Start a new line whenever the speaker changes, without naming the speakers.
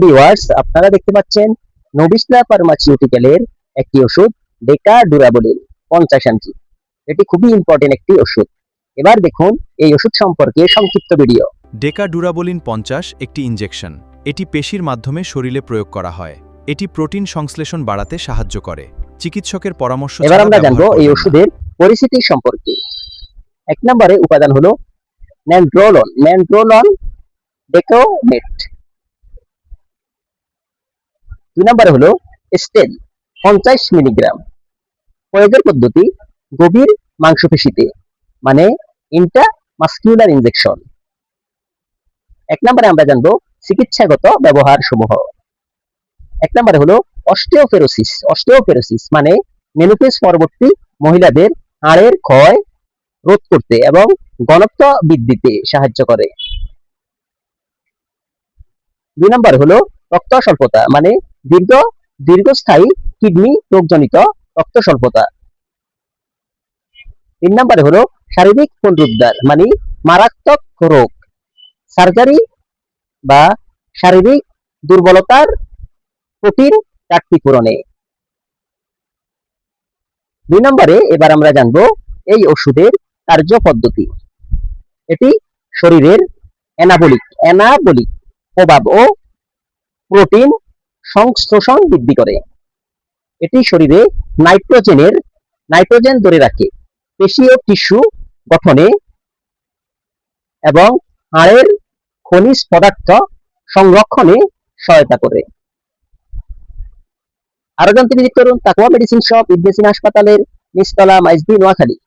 Viewers, আপনারা দেখতে পাচ্ছেন নোভিসলা ফার্মাসিউটিক্যালের একটি ওষুধ ডেকা ডুরাবোলিন 50 এমজি। এটি খুবই ইম্পর্টেন্ট একটি ওষুধ। এবার দেখুন এই ওষুধ সম্পর্কে সংক্ষিপ্ত ভিডিও।
ডেকা ডুরাবোলিন 50 একটি ইনজেকশন। এটি পেশির মাধ্যমে শরীরে প্রয়োগ করা হয়। এটি প্রোটিন সংশ্লেষণ বাড়াতে সাহায্য করে। চিকিৎসকের পরামর্শ
এবার
ছাড়া
আমরা
ব্যবহার
জানবো এই
করবেন না।
ওষুধের পরিস্থিতি সম্পর্কে। 1 নম্বরে উপাদান হলো ন্যান্ড্রোলন ডেকোনেট। 2 নম্বরে হলো স্টেল 50 মিলিগ্রাম। প্রয়োগের পদ্ধতি গভীর মাংসপেশিতে, মানে ইন্ট্রামাসকুলার ইনজেকশন। 1 নম্বরে আমরা জানবো চিকিৎসাগত ব্যবহার সমূহ। 1 নম্বরে হলো অস্টিওপোরোসিস মানে মেনোপজ পরবর্তী মহিলাদের হাড়ের ক্ষয় রোধ করতে এবং ঘনত্ব বৃদ্ধিতে সাহায্য করে। 2 নম্বর হলো রক্ত স্বল্পতা মানে দীর্ঘস্থায়ী কিডনি রোগজনিত রক্ত স্বল্পতা। 3 নম্বরে হলো শারীরিক পুনরুদ্ধার মানে মারাত্মক রোগ, সার্জারি বা শারীরিক দুর্বলতার প্রোটিন ঘাটতি পূরণে। 2 নম্বরে এবার আমরা জানবো এই ওষুধের কার্যপদ্ধতি। এটি শরীরের অ্যানাবলিক প্রভাব ও প্রোটিন সংশ্লেষণ বৃদ্ধি করে। এটি শরীরে নাইট্রোজেন ধরে রাখে, পেশি ও টিস্যু গঠনে এবং হাড়ের খনিজ পদার্থ সংরক্ষণে সহায়তা করে। আরো জানতে ভিজিট করুন তাকওয়া মেডিসিন শপ, ইবনেসিনা হাসপাতালের নিচতলা, মাইজদি, নোয়াখালী।